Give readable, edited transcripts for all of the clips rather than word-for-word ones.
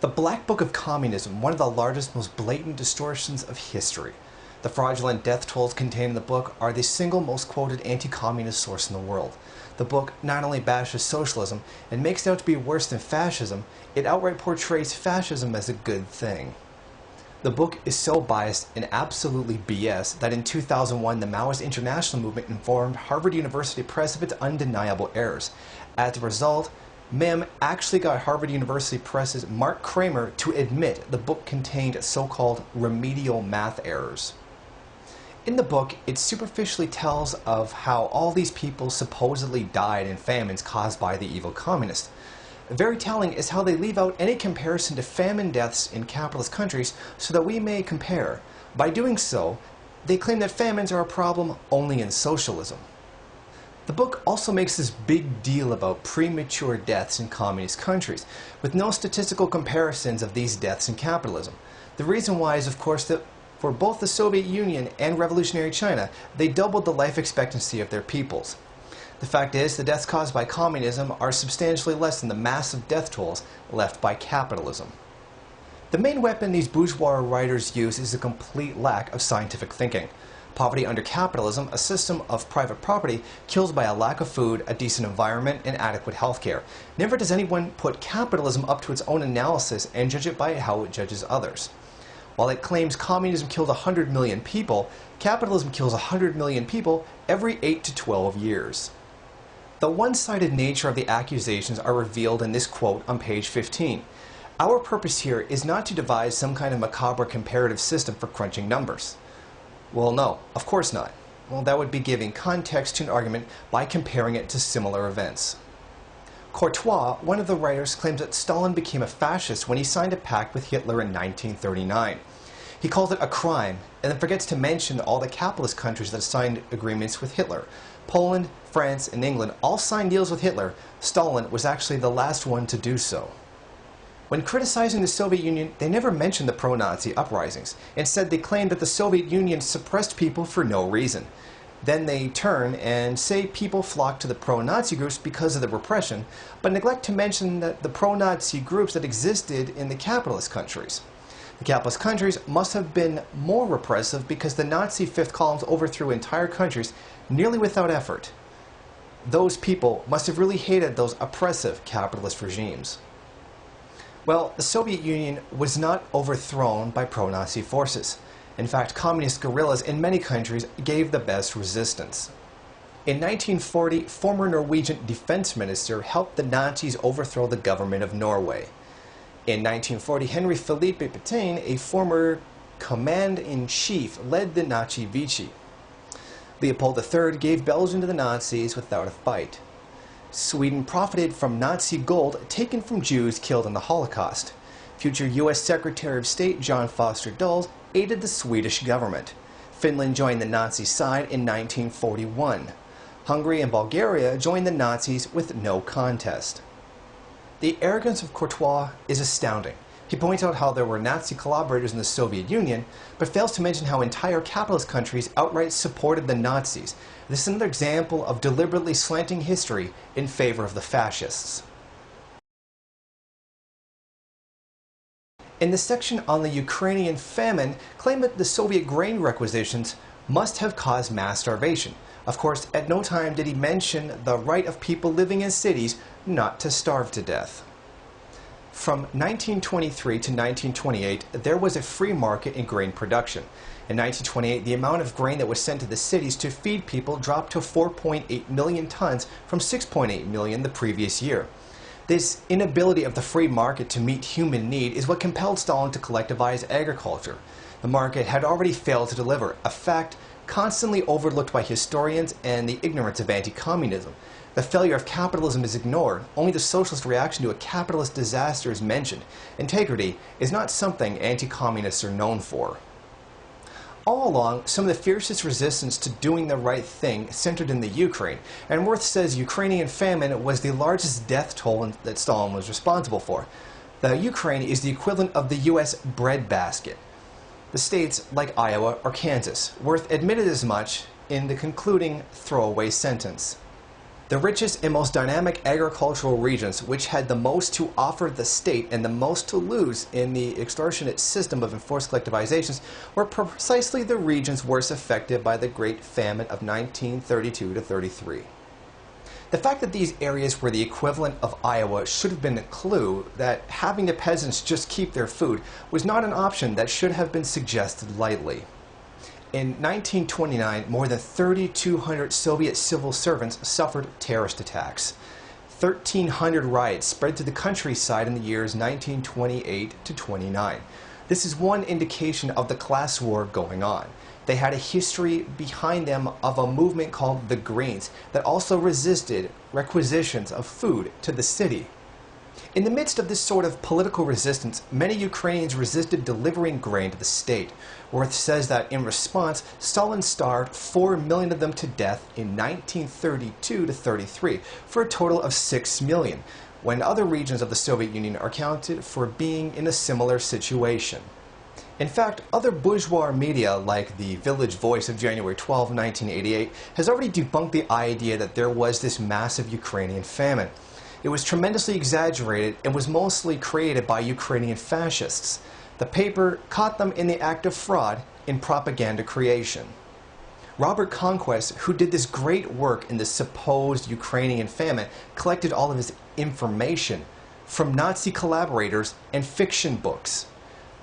The Black Book of Communism, one of the largest, most blatant distortions of history. The fraudulent death tolls contained in the book are the single most quoted anti-communist source in the world. The book not only bashes socialism and makes it out to be worse than fascism, it outright portrays fascism as a good thing. The book is so biased and absolutely BS that in 2001 the Maoist international movement informed Harvard University Press of its undeniable errors. As a result, MIM actually got Harvard University Press's Mark Kramer to admit the book contained so-called remedial math errors. In the book, it superficially tells of how all these people supposedly died in famines caused by the evil communists. Very telling is how they leave out any comparison to famine deaths in capitalist countries so that we may compare. By doing so, they claim that famines are a problem only in socialism. The book also makes this big deal about premature deaths in communist countries, with no statistical comparisons of these deaths in capitalism. The reason why is, of course, that for both the Soviet Union and revolutionary China, they doubled the life expectancy of their peoples. The fact is, the deaths caused by communism are substantially less than the massive death tolls left by capitalism. The main weapon these bourgeois writers use is a complete lack of scientific thinking. Poverty under capitalism, a system of private property, kills by a lack of food, a decent environment, and adequate health care. Never does anyone put capitalism up to its own analysis and judge it by how it judges others. While it claims communism killed 100 million people, capitalism kills 100 million people every 8 to 12 years. The one-sided nature of the accusations are revealed in this quote on page 15. Our purpose here is not to devise some kind of macabre comparative system for crunching numbers. Well, no, of course not. Well, that would be giving context to an argument by comparing it to similar events. Courtois, one of the writers, claims that Stalin became a fascist when he signed a pact with Hitler in 1939. He calls it a crime, and then forgets to mention all the capitalist countries that signed agreements with Hitler. Poland, France, and England all signed deals with Hitler. Stalin was actually the last one to do so. When criticizing the Soviet Union, they never mentioned the pro-Nazi uprisings. Instead, they claimed that the Soviet Union suppressed people for no reason. Then they turn and say people flocked to the pro-Nazi groups because of the repression, but neglect to mention that the pro-Nazi groups that existed in the capitalist countries. The capitalist countries must have been more repressive because the Nazi fifth columns overthrew entire countries nearly without effort. Those people must have really hated those oppressive capitalist regimes. Well, the Soviet Union was not overthrown by pro-Nazi forces. In fact, communist guerrillas in many countries gave the best resistance. In 1940, former Norwegian defense minister helped the Nazis overthrow the government of Norway. In 1940, Henry Philippe Pétain, a former command-in-chief, led the Nazi Vichy. Leopold III gave Belgium to the Nazis without a fight. Sweden profited from Nazi gold taken from Jews killed in the Holocaust. Future U.S. Secretary of State John Foster Dulles aided the Swedish government. Finland joined the Nazi side in 1941. Hungary and Bulgaria joined the Nazis with no contest. The arrogance of Courtois is astounding. He points out how there were Nazi collaborators in the Soviet Union, but fails to mention how entire capitalist countries outright supported the Nazis. This is another example of deliberately slanting history in favor of the fascists. In the section on the Ukrainian famine, claim that the Soviet grain requisitions must have caused mass starvation. Of course, at no time did he mention the right of people living in cities not to starve to death. From 1923 to 1928, there was a free market in grain production. In 1928, the amount of grain that was sent to the cities to feed people dropped to 4.8 million tons from 6.8 million the previous year. This inability of the free market to meet human need is what compelled Stalin to collectivize agriculture. The market had already failed to deliver, a fact constantly overlooked by historians and the ignorance of anti-communism. The failure of capitalism is ignored. Only the socialist reaction to a capitalist disaster is mentioned. Integrity is not something anti-communists are known for. All along, some of the fiercest resistance to doing the right thing centered in the Ukraine, and Worth says Ukrainian famine was the largest death toll that Stalin was responsible for. The Ukraine is the equivalent of the U.S. breadbasket. The states like Iowa or Kansas. Worth admitted as much in the concluding throwaway sentence. The richest and most dynamic agricultural regions, which had the most to offer the state and the most to lose in the extortionate system of enforced collectivizations, were precisely the regions worst affected by the Great Famine of 1932 to 33. The fact that these areas were the equivalent of Iowa should have been a clue that having the peasants just keep their food was not an option that should have been suggested lightly. In 1929, more than 3,200 Soviet civil servants suffered terrorist attacks. 1,300 riots spread through the countryside in the years 1928 to 29. This is one indication of the class war going on. They had a history behind them of a movement called the Greens that also resisted requisitions of food to the city. In the midst of this sort of political resistance, many Ukrainians resisted delivering grain to the state. Worth says that in response, Stalin starved 4 million of them to death in 1932 to 33, for a total of 6 million, when other regions of the Soviet Union are counted for being in a similar situation. In fact, other bourgeois media, like the Village Voice of January 12, 1988, has already debunked the idea that there was this massive Ukrainian famine. It was tremendously exaggerated and was mostly created by Ukrainian fascists. The paper caught them in the act of fraud in propaganda creation. Robert Conquest, who did this great work in the supposed Ukrainian famine, collected all of his information from Nazi collaborators and fiction books.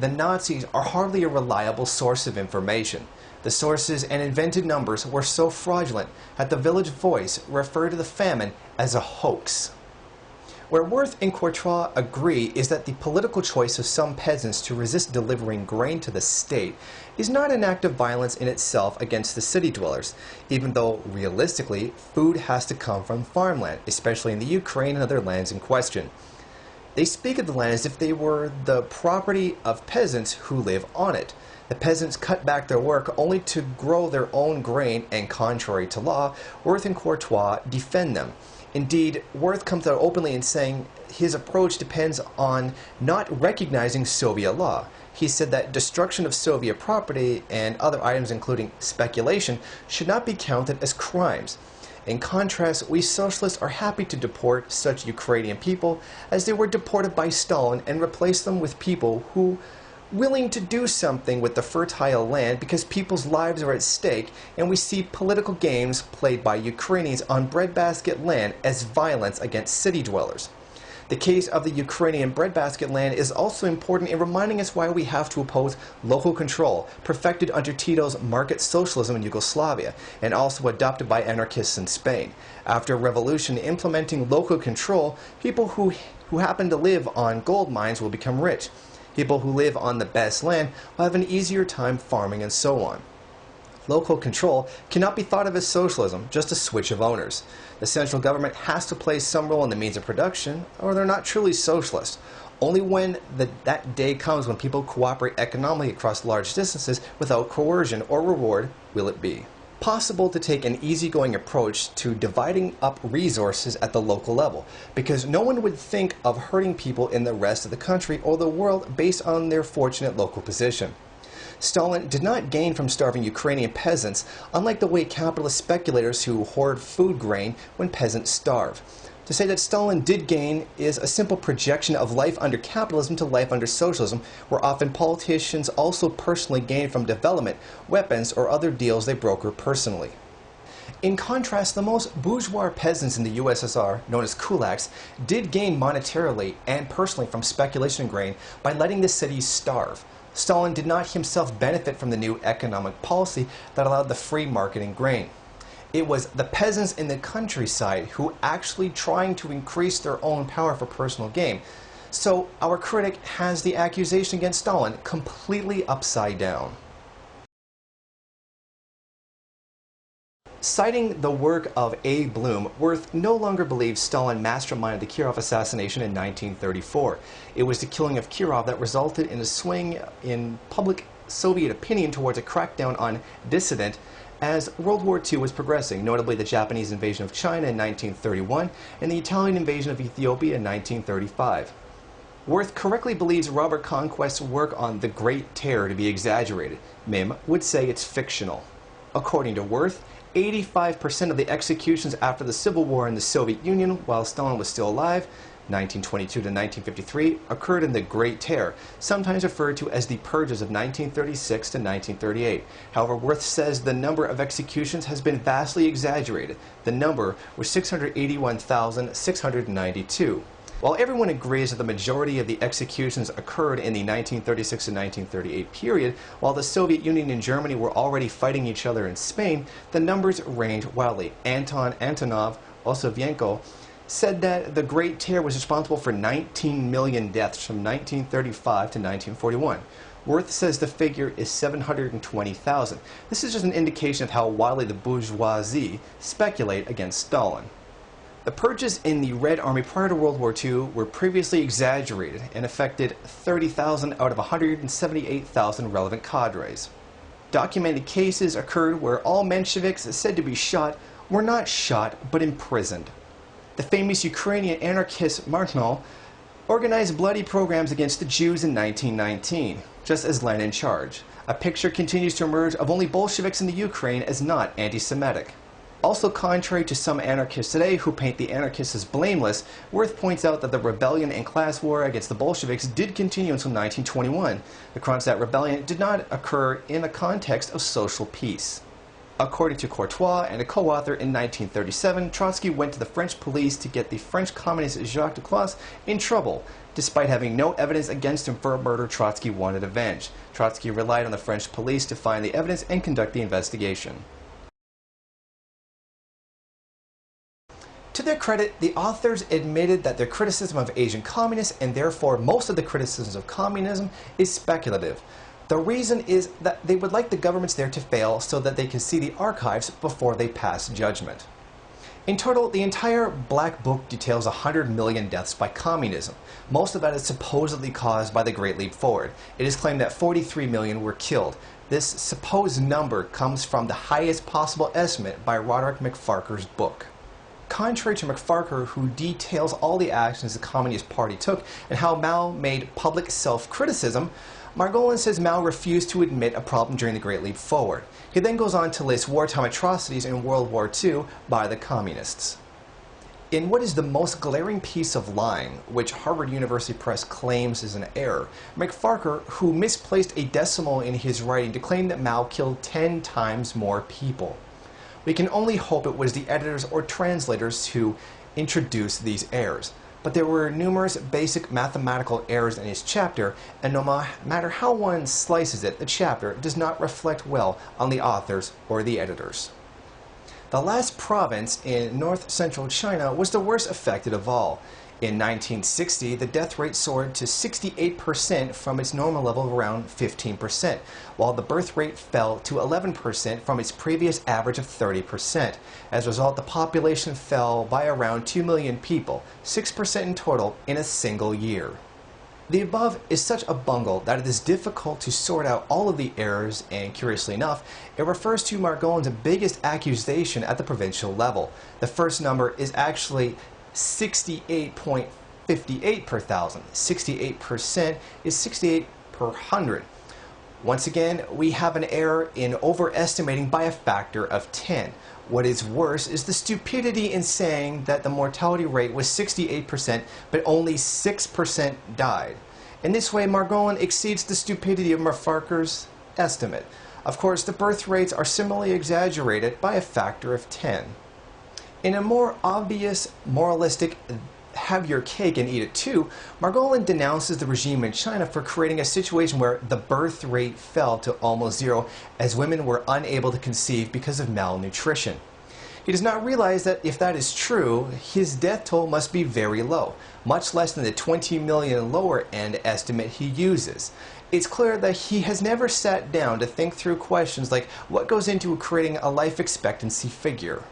The Nazis are hardly a reliable source of information. The sources and invented numbers were so fraudulent that the Village Voice referred to the famine as a hoax. Where Worth and Courtois agree is that the political choice of some peasants to resist delivering grain to the state is not an act of violence in itself against the city dwellers, even though, realistically, food has to come from farmland, especially in the Ukraine and other lands in question. They speak of the land as if they were the property of peasants who live on it. The peasants cut back their work only to grow their own grain, and contrary to law, Worth and Courtois defend them. Indeed, Worth comes out openly in saying his approach depends on not recognizing Soviet law. He said that destruction of Soviet property and other items, including speculation, should not be counted as crimes. In contrast, we socialists are happy to deport such Ukrainian people as they were deported by Stalin and replace them with people who willing to do something with the fertile land because people's lives are at stake, and we see political games played by Ukrainians on breadbasket land as violence against city dwellers. The case of the Ukrainian breadbasket land is also important in reminding us why we have to oppose local control, perfected under Tito's market socialism in Yugoslavia, and also adopted by anarchists in Spain. After a revolution implementing local control, people who happen to live on gold mines will become rich. People who live on the best land will have an easier time farming and so on. Local control cannot be thought of as socialism, just a switch of owners. The central government has to play some role in the means of production, or they're not truly socialist. Only when that day comes when people cooperate economically across large distances without coercion or reward will it be possible to take an easygoing approach to dividing up resources at the local level, because no one would think of hurting people in the rest of the country or the world based on their fortunate local position. Stalin did not gain from starving Ukrainian peasants, unlike the way capitalist speculators who hoard food grain when peasants starve. To say that Stalin did gain is a simple projection of life under capitalism to life under socialism, where often politicians also personally gain from development, weapons, or other deals they broker personally. In contrast, the most bourgeois peasants in the USSR, known as kulaks, did gain monetarily and personally from speculation in grain by letting the cities starve. Stalin did not himself benefit from the new economic policy that allowed the free market in grain. It was the peasants in the countryside who actually trying to increase their own power for personal gain. So our critic has the accusation against Stalin completely upside down. Citing the work of A. Bloom, Worth no longer believes Stalin masterminded the Kirov assassination in 1934. It was the killing of Kirov that resulted in a swing in public Soviet opinion towards a crackdown on dissident as World War II was progressing, notably the Japanese invasion of China in 1931 and the Italian invasion of Ethiopia in 1935. Worth correctly believes Robert Conquest's work on the Great Terror to be exaggerated. Mim would say it's fictional. According to Worth, 85% of the executions after the Civil War in the Soviet Union while Stalin was still alive, 1922 to 1953, occurred in the Great Terror, sometimes referred to as the purges of 1936 to 1938. However, Wirth says the number of executions has been vastly exaggerated. The number was 681,692. While everyone agrees that the majority of the executions occurred in the 1936 to 1938 period, while the Soviet Union and Germany were already fighting each other in Spain, the numbers range wildly. Anton Antonov, Osovenko, said that the Great Terror was responsible for 19 million deaths from 1935 to 1941. Wirth says the figure is 720,000. This is just an indication of how wildly the bourgeoisie speculate against Stalin. The purges in the Red Army prior to World War II were previously exaggerated and affected 30,000 out of 178,000 relevant cadres. Documented cases occurred where all Mensheviks said to be shot were not shot but imprisoned. The famous Ukrainian anarchist Martinov organized bloody programs against the Jews in 1919, just as Lenin charged. A picture continues to emerge of only Bolsheviks in the Ukraine as not anti-Semitic. Also, contrary to some anarchists today who paint the anarchists as blameless, Wirth points out that the rebellion and class war against the Bolsheviks did continue until 1921. The Kronstadt rebellion did not occur in the context of social peace. According to Courtois and a co-author, in 1937, Trotsky went to the French police to get the French communist Jacques Duclos in trouble. Despite having no evidence against him for a murder Trotsky wanted avenged, Trotsky relied on the French police to find the evidence and conduct the investigation. To their credit, the authors admitted that their criticism of Asian communists, and therefore most of the criticisms of communism, is speculative. The reason is that they would like the governments there to fail so that they can see the archives before they pass judgment. In total, the entire Black Book details 100 million deaths by communism. Most of that is supposedly caused by the Great Leap Forward. It is claimed that 43 million were killed. This supposed number comes from the highest possible estimate by Roderick McFarquhar's book. Contrary to McFarquhar, who details all the actions the Communist Party took and how Mao made public self-criticism, Margolin says Mao refused to admit a problem during the Great Leap Forward. He then goes on to list wartime atrocities in World War II by the Communists. In what is the most glaring piece of lying, which Harvard University Press claims is an error, McFarquhar, who misplaced a decimal in his writing to claim that Mao killed 10 times more people. We can only hope it was the editors or translators who introduced these errors. But there were numerous basic mathematical errors in his chapter, and no matter how one slices it, the chapter does not reflect well on the authors or the editors. The last province in north-central China was the worst affected of all. In 1960, the death rate soared to 68% from its normal level of around 15%, while the birth rate fell to 11% from its previous average of 30%. As a result, the population fell by around 2 million people, 6% in total, in a single year. The above is such a bungle that it is difficult to sort out all of the errors, and curiously enough, it refers to Margolin's biggest accusation at the provincial level. The first number is actually 68.58 per thousand. 68% is 68 per 100. Once again, we have an error in overestimating by a factor of 10. What is worse is the stupidity in saying that the mortality rate was 68%, but only 6% died. In this way, Margolin exceeds the stupidity of McFarquhar's estimate. Of course, the birth rates are similarly exaggerated by a factor of 10. In a more obvious, moralistic, have your cake and eat it too, Margolin denounces the regime in China for creating a situation where the birth rate fell to almost zero as women were unable to conceive because of malnutrition. He does not realize that if that is true, his death toll must be very low, much less than the 20 million lower end estimate he uses. It's clear that he has never sat down to think through questions like what goes into creating a life expectancy figure.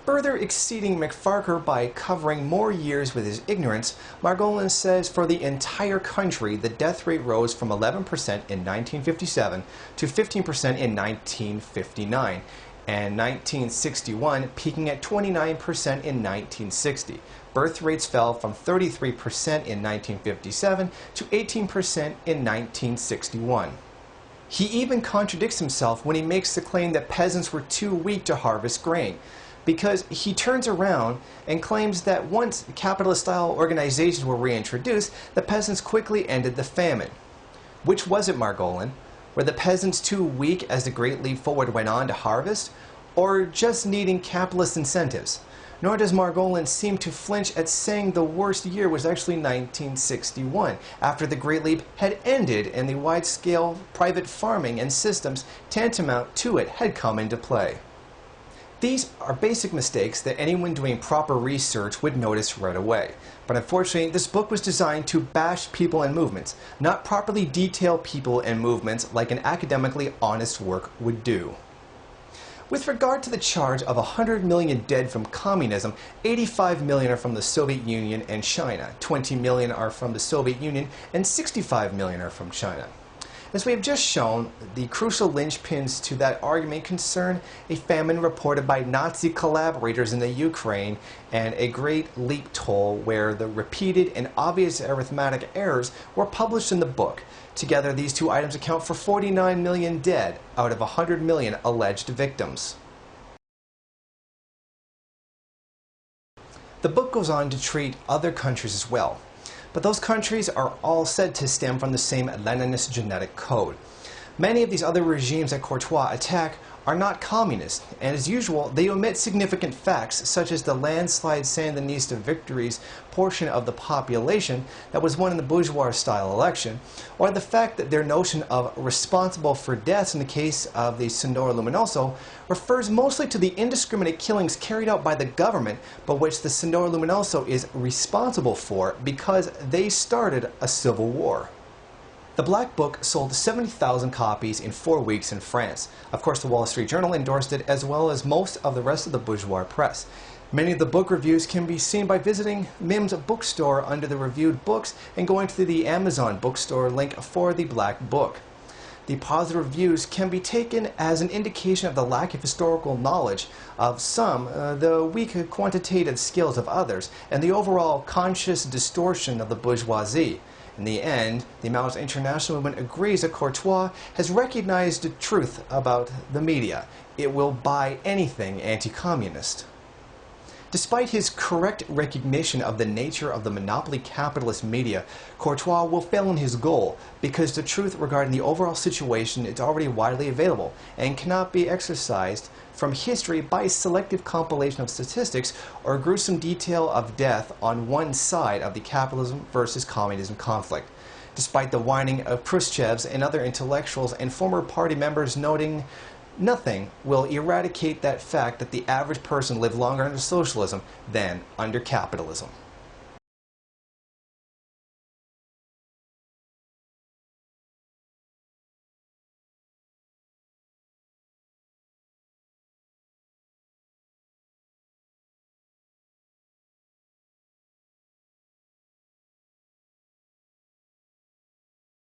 Further exceeding McFarquhar by covering more years with his ignorance, Margolin says for the entire country the death rate rose from 11% in 1957 to 15% in 1959, and 1961 peaking at 29% in 1960. Birth rates fell from 33% in 1957 to 18% in 1961. He even contradicts himself when he makes the claim that peasants were too weak to harvest grain, because he turns around and claims that once capitalist-style organizations were reintroduced, the peasants quickly ended the famine. Which was it, Margolin? Were the peasants too weak as the Great Leap Forward went on to harvest, or just needing capitalist incentives? Nor does Margolin seem to flinch at saying the worst year was actually 1961, after the Great Leap had ended and the wide-scale private farming and systems tantamount to it had come into play. These are basic mistakes that anyone doing proper research would notice right away. But unfortunately, this book was designed to bash people and movements, not properly detail people and movements like an academically honest work would do. With regard to the charge of 100 million dead from communism, 85 million are from the Soviet Union and China, 20 million are from the Soviet Union, and 65 million are from China. As we have just shown, the crucial linchpins to that argument concern a famine reported by Nazi collaborators in the Ukraine and a Great Leap toll where the repeated and obvious arithmetic errors were published in the book. Together, these two items account for 49 million dead out of 100 million alleged victims. The book goes on to treat other countries as well. But those countries are all said to stem from the same Leninist genetic code. Many of these other regimes that Courtois attack are not communist, and as usual, they omit significant facts such as the landslide Sandinista victories portion of the population that was won in the bourgeois-style election, or the fact that their notion of responsible for deaths in the case of the Sonora Luminoso refers mostly to the indiscriminate killings carried out by the government, but which the Sonora Luminoso is responsible for because they started a civil war. The Black Book sold 70,000 copies in 4 weeks in France. Of course, the Wall Street Journal endorsed it, as well as most of the rest of the bourgeois press. Many of the book reviews can be seen by visiting Mim's bookstore under the reviewed books and going to the Amazon bookstore link for the Black Book. The positive reviews can be taken as an indication of the lack of historical knowledge of some, the weak quantitative skills of others, and the overall conscious distortion of the bourgeoisie. In the end, the Maoist international movement agrees that Courtois has recognized the truth about the media. It will buy anything anti-communist. Despite his correct recognition of the nature of the monopoly capitalist media, Courtois will fail in his goal because the truth regarding the overall situation is already widely available and cannot be exercised from history by a selective compilation of statistics or gruesome detail of death on one side of the capitalism versus communism conflict. Despite the whining of Khrushchevs and other intellectuals and former party members noting nothing will eradicate that fact that the average person lived longer under socialism than under capitalism.